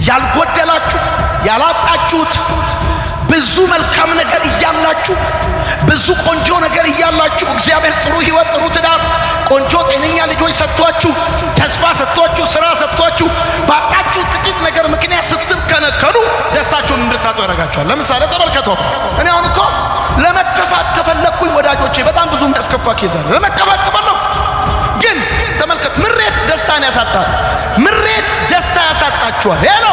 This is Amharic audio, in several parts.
ያልጎደላችሁ ያላጣችሁት ብዙ መልካም ነገር እያላችሁ ብዙ ቆንጆ ነገር እያላችሁ እግዚአብሔር ጥሩ ህይወት ጥሩ ትዳር ቆንጆ ጤነኛ ልጆች ሰጥቷችሁ ተስፋ ሰጥቷችሁ ስራ ሰጥቷችሁ ባጣችሁ ጥቂት ነገር ምክንያት ስትከነከኑ ደስታችሁን እንድታጡ ያደርጋችኋል። ለምሳሌ ተመልከቱ። እኔ አሁን እኮ ለመከፋት ከፈለኩኝ ወዳጆቼ በጣም ብዙ የሚያስከፋ ኬዝ አለ። ለመከፋት ከፈለኩ ግን ተመልከቱ፣ ምሬት ደስታን ያሳጣል። ምሬት ደስታ ያሳጣችኋል። ሄሎ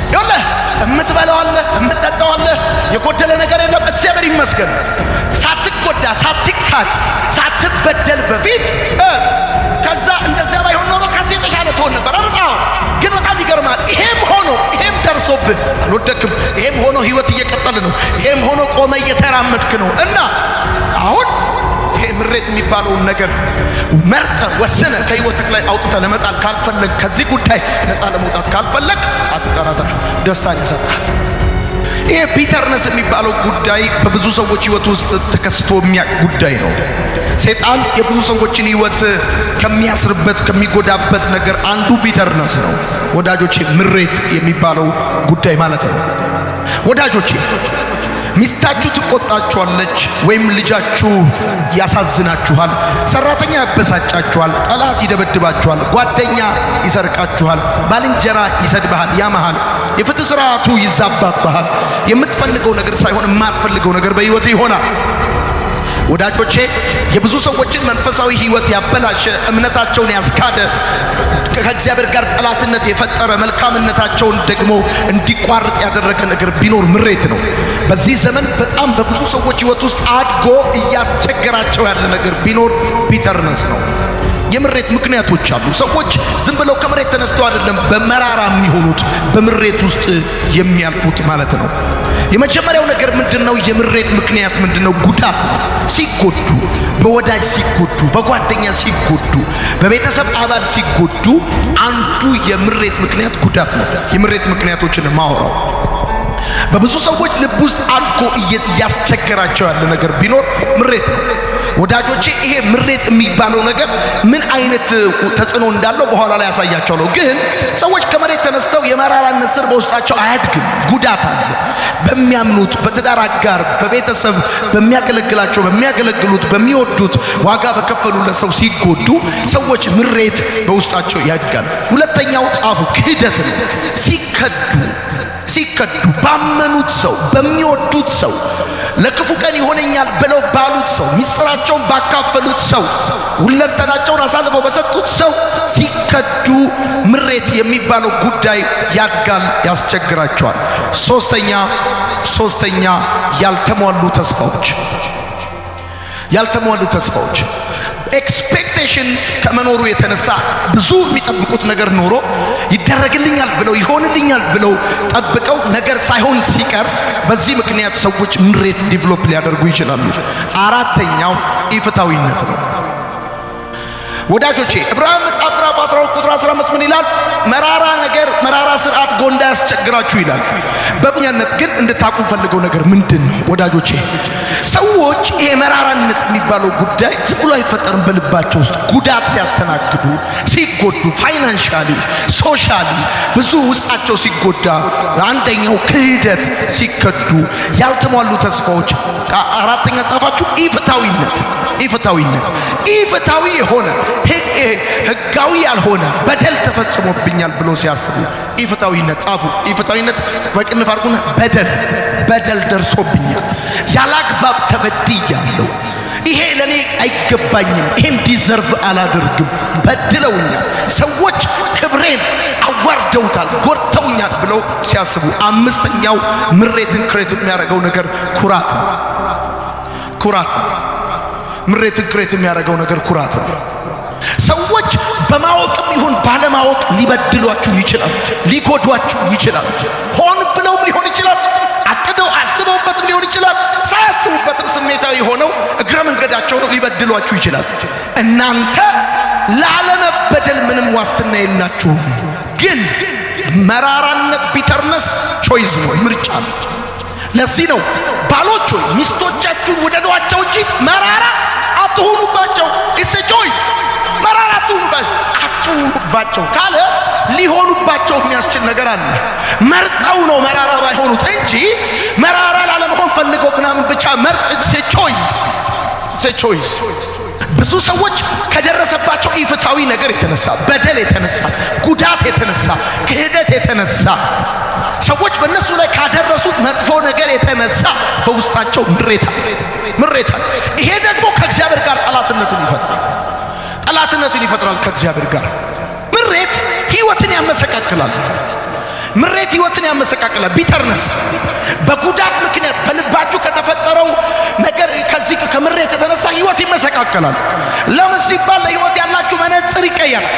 ይኸውልህ እምትበላው አለ እምትጠጣው አለ የጎደለ ነገር የለም። እግዚአብሔር ይመስገን። ሳትጎዳ ሳትካድ ሳትበደል በፊት ከዛ እንደዚያ ባይሆን ኖሮ ከዚህ የተሻለ ትሆን ነበር አይደል? ግን በጣም ይገርማል። ይሄም ሆኖ ይሄም ደርሶብህ አልወደክም። ይሄም ሆኖ ህይወት እየቀጠለ ነው። ይሄም ሆኖ ቆመ እየተራመድክ ነው። እና አሁን ይሄ ምሬት የሚባለውን ነገር መርጠ ወሰነ ከህይወትክ ላይ አውጥተ ለመጣል ካልፈለግ ከዚህ ጉዳይ ነፃ ለመውጣት ካልፈለግ አትጠራጠር፣ ደስታን ያሳጣል። ይሄ ቢተርነስ የሚባለው ጉዳይ በብዙ ሰዎች ህይወት ውስጥ ተከስቶ የሚያቅ ጉዳይ ነው። ሰይጣን የብዙ ሰዎችን ህይወት ከሚያስርበት ከሚጎዳበት ነገር አንዱ ቢተርነስ ነው። ወዳጆቼ ምሬት የሚባለው ጉዳይ ማለት ነው። ወዳጆቼ ሚስታችሁ ትቆጣችኋለች ወይም ልጃችሁ ያሳዝናችኋል፣ ሰራተኛ ያበሳጫችኋል፣ ጠላት ይደበድባችኋል፣ ጓደኛ ይሰርቃችኋል፣ ባልንጀራ ይሰድብሃል፣ ያመሃል፣ የፍትህ ስርዓቱ ይዛባብሃል። የምትፈልገው ነገር ሳይሆን የማትፈልገው ነገር በህይወት ይሆናል። ወዳጆቼ የብዙ ሰዎችን መንፈሳዊ ህይወት ያበላሸ እምነታቸውን ያስካደ ከእግዚአብሔር ጋር ጠላትነት የፈጠረ መልካምነታቸውን ደግሞ እንዲቋርጥ ያደረገ ነገር ቢኖር ምሬት ነው። በዚህ ዘመን በጣም በብዙ ሰዎች ህይወት ውስጥ አድጎ እያስቸገራቸው ያለ ነገር ቢኖር ቢተርነስ ነው። የምሬት ምክንያቶች አሉ። ሰዎች ዝም ብለው ከመሬት ተነስተው አይደለም በመራራ የሚሆኑት በምሬት ውስጥ የሚያልፉት ማለት ነው። የመጀመሪያው ነገር ምንድነው? የምሬት ምክንያት ምንድነው? ጉዳት ነው። ሲጎዱ፣ በወዳጅ ሲጎዱ፣ በጓደኛ ሲጎዱ፣ በቤተሰብ አባል ሲጎዱ አንዱ የምሬት ምክንያት ጉዳት ነው። የምሬት ምክንያቶችን ማውራው በብዙ ሰዎች ልብ ውስጥ አድጎ እያስቸገራቸው ያለ ነገር ቢኖር ምሬት ነው። ወዳጆቼ ይሄ ምሬት የሚባለው ነገር ምን አይነት ተጽዕኖ እንዳለው በኋላ ላይ ያሳያቸዋለሁ። ግን ሰዎች ከመሬት ተነስተው የመራራነት ስር በውስጣቸው አያድግም። ጉዳት አለ። በሚያምኑት በትዳር አጋር፣ በቤተሰብ በሚያገለግላቸው በሚያገለግሉት በሚወዱት ዋጋ በከፈሉለት ሰው ሲጎዱ ሰዎች ምሬት በውስጣቸው ያድጋል። ሁለተኛው ጻፉ፣ ክህደት ነው። ሲከዱ ባመኑት ሰው በሚወዱት ሰው ለክፉ ቀን ይሆነኛል ብለው ባሉት ሰው ሚስጥራቸውን ባካፈሉት ሰው ሁለንተናቸውን አሳልፈው በሰጡት ሰው ሲከዱ ምሬት የሚባለው ጉዳይ ያድጋል፣ ያስቸግራቸዋል። ሶስተኛ ያልተሟሉ ተስፋዎች ኤክስፔክቴሽን ከመኖሩ የተነሳ ብዙ የሚጠብቁት ነገር ኖሮ ይደረግልኛል ብለው ይሆንልኛል ብለው ጠብቀው ነገር ሳይሆን ሲቀር በዚህ ምክንያት ሰዎች ምሬት ዲቨሎፕ ሊያደርጉ ይችላሉ። አራተኛው ኢፍታዊነት ነው። ወዳጆቼ ዕብራውያን መጽሐፍ ምዕራፍ 12 ቁጥር 15 ምን ይላል? መራራ ነገር መራራ ስርዓት ጎንዳ ያስቸግራችሁ ይላል። በእኛነት ግን እንድታቁ ፈልገው ነገር ምንድነው? ወዳጆቼ ሰዎች ይሄ መራራነት የሚባለው ጉዳይ ዝም ብሎ አይፈጠርም። በልባቸው ውስጥ ጉዳት ሲያስተናግዱ ሲጎዱ፣ ፋይናንሻሊ ሶሻሊ ብዙ ውስጣቸው ሲጎዳ፣ አንደኛው ክህደት ሲከዱ፣ ያልተሟሉ ተስፋዎች። አራተኛ ጻፋችሁ ኢፍታዊ የሆነ ህጋዊ ያልሆነ በደል ተፈጽሞብኛል ብሎ ሲያስቡ ኢፍታዊነት ጻፉ። ኢፍታዊነት በቅንፍ አድርጉና በደል ደርሶብኛል፣ ያላግባብ ተበድያለሁ፣ ይሄ ለኔ አይገባኝም፣ ይሄን ዲዘርቭ አላደርግም፣ በድለውኛል፣ ሰዎች ክብሬን አዋርደውታል፣ ጎድተውኛል ብለው ሲያስቡ። አምስተኛው ምሬትን ክሬት የሚያደርገው ነገር ኩራት ነው። ምሬትን ክሬት የሚያደርገው ነገር ኩራት ነው። ሰዎች በማወቅም ይሁን ባለማወቅ ሊበድሏችሁ ይችላል፣ ሊጎዷችሁ ይችላል። ሆን ብለውም ሊሆን ይችላል፣ አቅደው አስበውበትም ሊሆን ይችላል፣ ሳያስቡበትም ስሜታዊ ሆነው እግረ መንገዳቸው ነው ሊበድሏችሁ ይችላል። እናንተ ላለመበደል ምንም ዋስትና የላችሁም። ግን መራራነት ቢተርነስ ቾይዝ ነው፣ ምርጫ ነው። ለዚህ ነው ባሎች ሆይ ሚስቶቻችሁን ውደዷቸው እንጂ መራራ አትሁኑባቸው። ኢትስ ቾይስ። መራራ አትሁኑባቸው፣ አትሁኑባቸው ካለ ሊሆኑባቸው የሚያስችል ነገር አለ። መርጠው ነው መራራ ባይሆኑት እንጂ መራራ ላለመሆን ፈልገው ምናምን ብቻ ቾይስ። ብዙ ሰዎች ከደረሰባቸው ኢፍታዊ ነገር የተነሳ በደል የተነሳ ጉዳት የተነሳ ክህደት የተነሳ ሰዎች በእነሱ ላይ ካደረሱት መጥፎ ነገር የተነሳ በውስጣቸው ምሬታ። ይሄ ደግሞ ከእግዚአብሔር ጋር ጠላትነትን ይፈጥራል። ከእግዚአብሔር ጋር ምሬት ህይወትን ያመሰቃቅላል። ቢተርነስ በጉዳት ምክንያት በልባችሁ ከተፈጠረው ነገር ከዚህ ከምሬት የተነሳ ህይወት ይመሰቃቀላል። ለምን ሲባል ለህይወት ያላችሁ መነጽር ይቀየራል።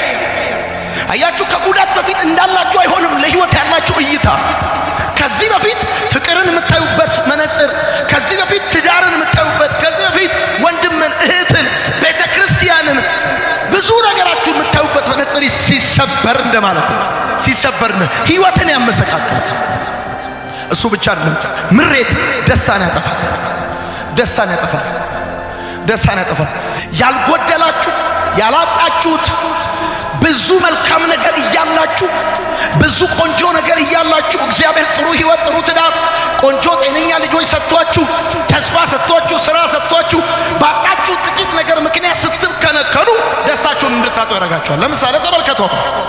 አያችሁ፣ ከጉዳት በፊት እንዳላችሁ አይሆንም ለህይወት ያላችሁ እይታ። ከዚህ በፊት ፍቅርን የምታዩበት መነጽር፣ ከዚህ በፊት ትዳርን የምታዩበት፣ ከዚህ በፊት ወንድምን፣ እህትን፣ ቤተክርስቲያንን ብዙ ነገራችሁ የምታዩበት መነጽር ሲሰበር እንደማለት ነው። ሲሰበር ህይወትን ያመሰቃቅላል። እሱ ብቻ አይደለም፣ ምሬት ደስታን ያጠፋል። ያልጎደላችሁ ያላጣችሁት ብዙ መልካም ነገር እያላችሁ ብዙ ቆንጆ ነገር እያላችሁ እግዚአብሔር ጥሩ ህይወት፣ ጥሩ ትዳር፣ ቆንጆ ጤነኛ ልጆች ሰጥቷችሁ፣ ተስፋ ሰጥቷችሁ፣ ስራ ሰጥቷችሁ ባጣችሁ ጥቂት ነገር ምክንያት ስትከነከኑ ደስታችሁን እንድታጡ ያደርጋችኋል። ለምሳሌ ተመልከቱ።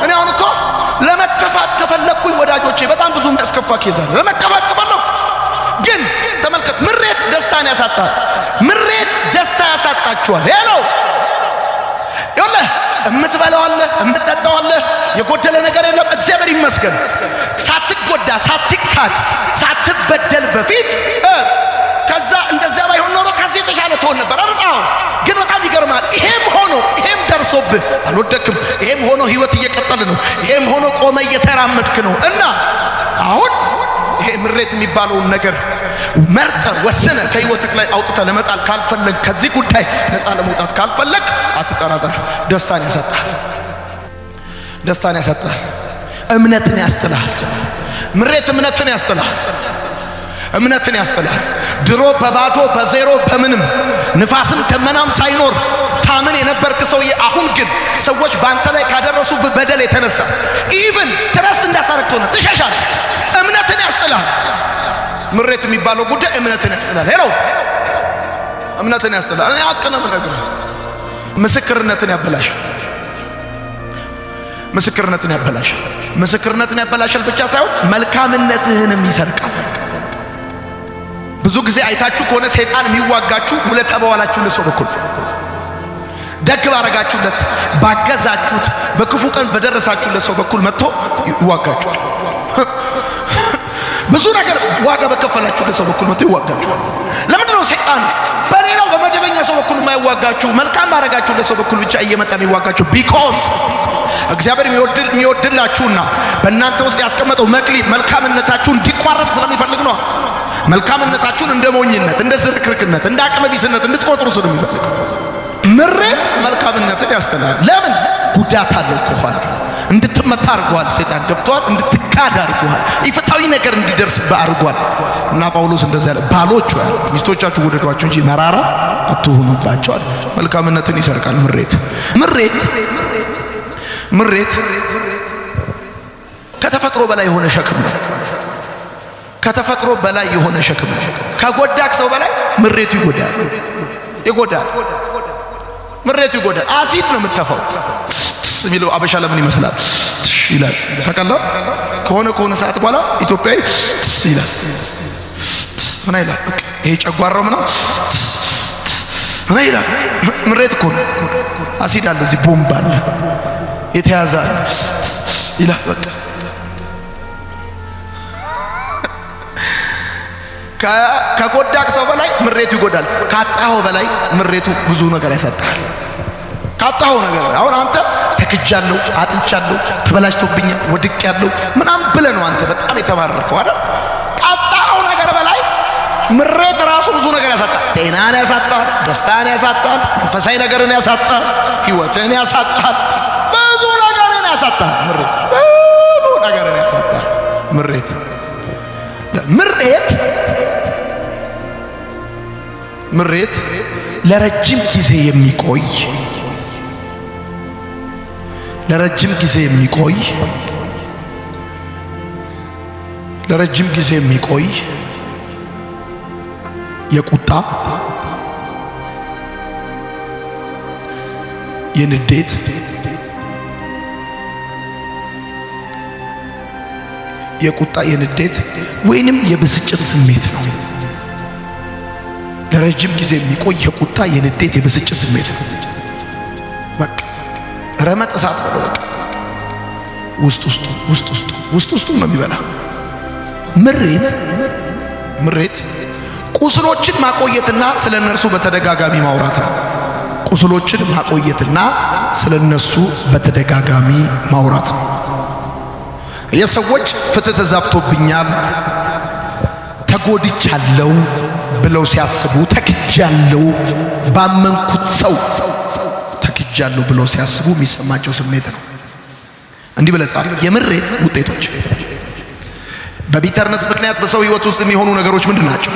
እኔ አሁን እኮ ለመከፋት ከፈለኩኝ ወዳጆቼ በጣም ብዙ የሚያስከፋ ኬዝ አለ። ለመከፋት ከፈለኩ ግን ተመልከቱ፣ ምሬት ደስታን ያሳጣል። ምሬት ደስታ ያሳጣችኋል። ሄሎ ይኸውልህ፣ እምትበላው አለ፣ እምትጠጣው አለ፣ የጎደለ ነገር የለም። እግዚአብሔር ይመስገን። ሳትጎዳ፣ ሳትካድ፣ ሳትበደል በፊት ከዛ እንደዚያ ባይሆን ኖሮ ከዚህ የተሻለ ትሆን ነበር አይደል? ግን በጣም ይገርማል። ይሄም ደርሶብህ አልወደክም። ይሄም ሆኖ ህይወት እየቀጠለ ነው። ይሄም ሆኖ ቆመ እየተራመድክ ነው። እና አሁን ይሄ ምሬት የሚባለውን ነገር መርጠህ ወስነህ ከህይወትህ ላይ አውጥተህ ለመጣል ካልፈለግ፣ ከዚህ ጉዳይ ነፃ ለመውጣት ካልፈለግ አትጠራጠር፣ ደስታን ያሳጣል። እምነትን ያስጥልሃል። ምሬት እምነትን ያስጥልሃል። ድሮ በባዶ በዜሮ በምንም ንፋስም ደመናም ሳይኖር ታምን የነበርክ ሰውዬ አሁን ግን ሰዎች በአንተ ላይ ካደረሱ በደል የተነሳ ኢቭን ትረስት እንዳታረግ ሆነ ትሸሻለህ። እምነትን ያስጥልሃል። ምሬት የሚባለው ጉዳይ እምነትን ያስጥላል። ሄሎ እምነትን ያስጥላል። እኔ አቅነም ነገር ምስክርነትን ያበላሻል ብቻ ሳይሆን መልካምነትህንም ይሰርቃል። ብዙ ጊዜ አይታችሁ ከሆነ ሰይጣን የሚዋጋችሁ ውለታ በዋላችሁለት ሰው በኩል፣ ደግ ባረጋችሁለት፣ ባገዛችሁት፣ በክፉ ቀን በደረሳችሁለት ሰው በኩል መጥቶ ይዋጋችኋል። ብዙ ነገር ዋጋ በከፈላችሁለት ሰው በኩል መጥቶ ይዋጋችኋል። ለምንድን ነው ሰይጣን በሌላው በመደበኛ ሰው በኩል የማይዋጋችሁ? መልካም ባረጋችሁለት ሰው በኩል ብቻ እየመጣ የሚዋጋችሁ? ቢኮዝ እግዚአብሔር የሚወድላችሁና በእናንተ ውስጥ ያስቀመጠው መክሊት መልካምነታችሁን እንዲቋረጥ ስለሚፈልግ ነው። መልካምነታችሁን እንደ ሞኝነት፣ እንደ ዝርክርክነት፣ እንደ አቅመ ቢስነት እንድትቆጥሩ ስለሚፈልግ ምሬት መልካምነትን ያስተላል። ለምን? ጉዳት አለው ከኋላ። እንድትመታ አድርጓል ሰይጣን፣ ገብቷል። እንድትካድ አድርጓል። ኢፍታዊ ነገር እንዲደርስብህ አድርጓል። እና ጳውሎስ እንደዛ ያለ ባሎች ሆይ ሚስቶቻችሁ ውደዷቸው እንጂ መራራ አትሁኑባቸው። መልካምነትን ይሰርቃል ምሬት ከተፈጥሮ በላይ የሆነ ሸክም ነው። ከጎዳክ ሰው በላይ ምሬቱ ይጎዳል። አሲድ ነው የምትተፋው። የሚለው አበሻ ለምን ይመስላል ይላል። ተቀላ ከሆነ ሰዓት በኋላ ኢትዮጵያዊ ይላል። ምን ይላል? ይሄ ጨጓራው ምን ይላል? ምሬት እኮ ነው። አሲድ አለ እዚህ፣ ቦምብ አለ የተያዘ ይላል። በቃ ከጎዳክ ሰው በላይ ምሬቱ ይጎዳል። ካጣኸው በላይ ምሬቱ ብዙ ነገር ያሳጣል። ካጣኸው ነገር አሁን አንተ ተክጃለሁ፣ አጥንቻለሁ፣ ተበላሽቶብኛል፣ ወድቄያለሁ ምናምን ብለህ ነው አንተ በጣም የተማረርከው አይደል? ካጣኸው ነገር በላይ ምሬት ራሱ ብዙ ነገር ያሳጣል። ጤናን ያሳጣል፣ ደስታን ያሳጣል፣ መንፈሳዊ ነገርን ያሳጣል፣ ህይወትን ያሳጣል፣ ብዙ ነገርን ያሳጣል። ምሬት ለረጅም ጊዜ የሚቆይ ለረጅም ጊዜ የሚቆይ የቁጣ የንዴት ወይንም የብስጭት ስሜት ነው። ለረጅም ጊዜ የሚቆይ የቁጣ የንዴት የብስጭት ስሜት ነው። በቃ ረመጥ እሳት ነው። በቃ ውስጡ ነው የሚበላ። ምሬት ቁስሎችን ማቆየትና ስለነርሱ በተደጋጋሚ ማውራት ነው። ቁስሎችን ማቆየትና ስለነሱ በተደጋጋሚ ማውራት ነው። የሰዎች ፍትህ ተዛብቶብኛል፣ ተጎድቻለሁ ብለው ሲያስቡ፣ ተክጃለሁ፣ ባመንኩት ሰው ተክጃለሁ ብለው ሲያስቡ የሚሰማቸው ስሜት ነው። እንዲህ ብለህ ጻፍ። የምሬት ውጤቶች በቢተርነስ ምክንያት በሰው ህይወት ውስጥ የሚሆኑ ነገሮች ምንድን ናቸው?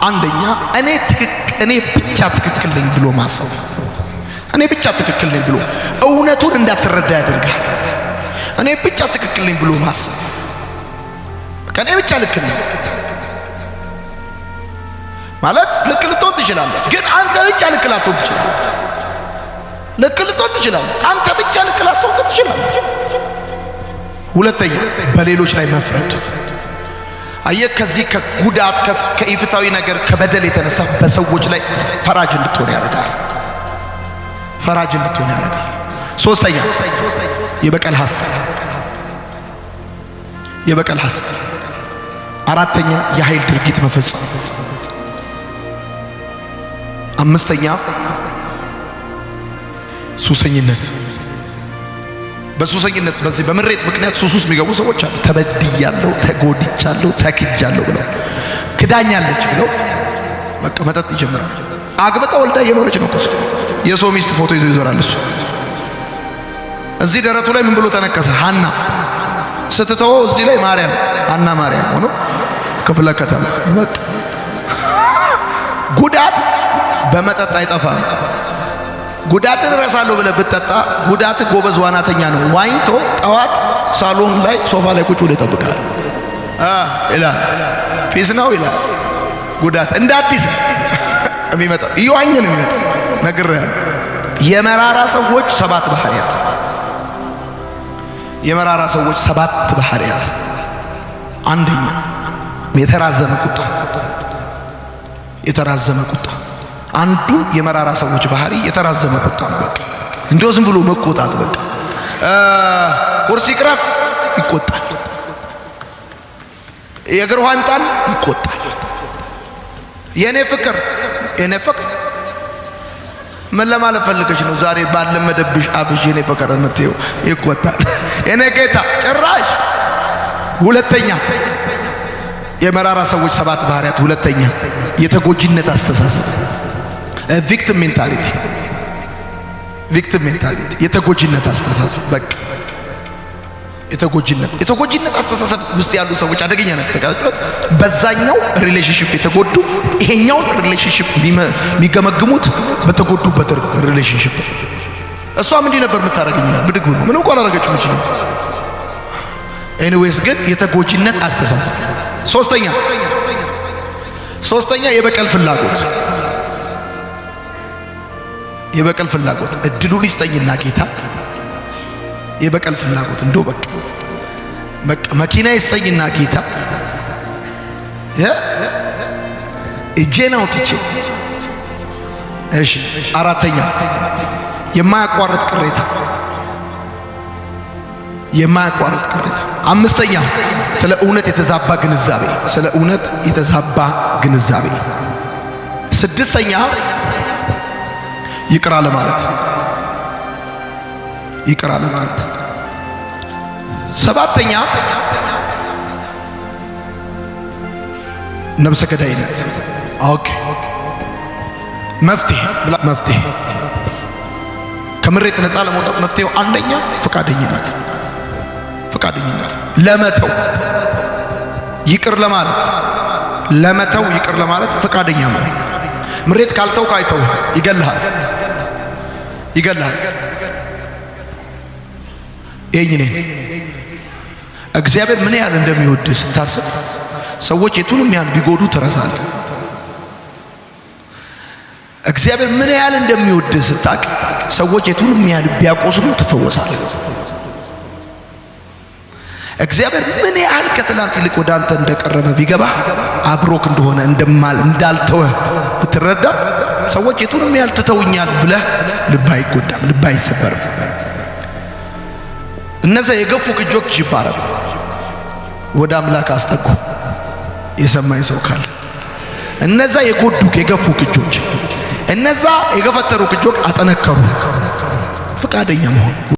አንደኛ እኔ ብቻ ትክክል ነኝ ብሎ ማሰብ። እኔ ብቻ ትክክል ነኝ ብሎ እውነቱን እንዳትረዳ ያደርጋል። እኔ ብቻ ትክክል ነኝ ብሎ ማሰብ። እኔ ብቻ ልክ ነኝ ማለት ልክ ልትሆን ትችላለህ፣ ግን አንተ ብቻ ልክ ላትሆን ትችላለህ። ልክ ልትሆን ትችላለህ፣ አንተ ብቻ ልክ ላትሆን ትችላለህ። ሁለተኛ በሌሎች ላይ መፍረድ። አየህ፣ ከዚህ ከጉዳት ከኢፍታዊ ነገር ከበደል የተነሳ በሰዎች ላይ ፈራጅ እንድትሆን ያደርጋል። ሶስተኛ የበቀል ሐሳብ። አራተኛ የኃይል ድርጊት መፈጸም። አምስተኛ ሱሰኝነት። በዚህ በምሬት ምክንያት ሱስ ውስጥ የሚገቡ ሰዎች አሉ። ተበድያለሁ፣ ተጎድቻለሁ፣ ተክጃለሁ ብለው ክዳኛለች ብለው በቃ መጠጥ ይጀምራሉ። አግብታ ወልዳ እየኖረች ነው። የሰው ሚስት ፎቶ ይዞ ይዞራል። እሱ እዚህ ደረቱ ላይ ምን ብሎ ተነከሰ? ሐና ስትተወው እዚህ ላይ ሐና ማርያም ሆኖ ክፍለ ከተማ። በቃ ጉዳት በመጠጥ አይጠፋም። ጉዳትን እረሳለሁ ብለህ ብትጠጣ ጉዳት ጎበዝ ዋናተኛ ነው። ዋኝቶ ጠዋት ሳሎን ላይ ሶፋ ላይ ቁጭ ብሎ ይጠብቃል። ይላል ፒስ ነው ይላል። ጉዳት እንደ አዲስ የሚመጣው እየዋኘ ነው የሚመጣው። ነግሬሃለሁ። የመራራ ሰዎች ሰባት ባህሪያት። አንደኛ የተራዘመ ቁጣ። አንዱ የመራራ ሰዎች ባህሪ የተራዘመ ቁጣ ነው። በቃ እንደው ዝም ብሎ መቆጣት። በቃ ቁርስ ይቅረብ ይቆጣል። የእግር ውሃ ይምጣል ይቆጣል። የኔ ፍቅር ምን ለማለት ፈልገሽ ነው? ዛሬ ባለመደብሽ አፍሽ የኔ ፍቅር የምትይው ይቆጣል። የኔ ጌታ ጭራሽ። ሁለተኛ የመራራ ሰዎች ሰባት ባህሪያት። ሁለተኛ የተጎጂነት አስተሳሰብ፣ ቪክቲም ሜንታሊቲ። የተጎጂነት አስተሳሰብ። በቃ የተጎጂነት አስተሳሰብ ውስጥ ያሉ ሰዎች አደገኛ ናቸው። በዛኛው ሪሌሽንሺፕ የተጎዱ ይሄኛውን ሪሌሽንሺፕ የሚገመግሙት በተጎዱበት ሪሌሽንሺፕ። እሷም እንዲህ ነበር የምታደርገኝ ብድግ ነው ምንም እንኳን አላደረገችም እንጂ ነው። ኤኒዌይስ ግን የተጎጂነት አስተሳሰብ። ሶስተኛ የበቀል ፍላጎት። እድሉን ይስጠኝና ጌታ የበቀል ፍላጎት እንደው በቃ መኪና ይስጠኝና ጌታ እጄን አውጥቼ። እሺ አራተኛ የማያቋርጥ ቅሬታ። አምስተኛ ስለ እውነት የተዛባ ግንዛቤ። ስድስተኛ ይቅር አለ ማለት። ሰባተኛ ነፍሰ ገዳይነት። ኦኬ መፍትሄ ከምሬት ነፃ ለመውጣት መፍትሄው አንደኛ ፈቃደኝነት፣ ለመተው ይቅር ለማለት ፈቃደኛ ማለት። ምሬት ካልተው ካይተው ይገልሃል። ይገላል። ይሄኝ እግዚአብሔር ምን ያህል እንደሚወድ ስታስብ ሰዎች የቱንም ያህል ቢጎዱ ትረሳለህ። እግዚአብሔር ምን ያህል እንደሚወድ ስታቅ ሰዎች የቱንም ያህል ቢያቆስሉ ትፈወሳለህ። እግዚአብሔር ምን ያህል ከትላንት ይልቅ ወደ አንተ እንደቀረበ ቢገባ አብሮክ እንደሆነ እንዳልተወ ብትረዳ ሰዎች የቱንም ያህል ትተውኛል ብለህ ልብ አይጎዳም፣ ልብ አይሰበርም። እነዛ የገፉ እጆች ይባረኩ፣ ወደ አምላክ አስጠጉ። የሰማኝ ሰው ካለ እነዛ የጎዱክ የገፉ እጆች፣ እነዛ የገፈተሩ እጆች አጠነከሩ። ፈቃደኛ መሆን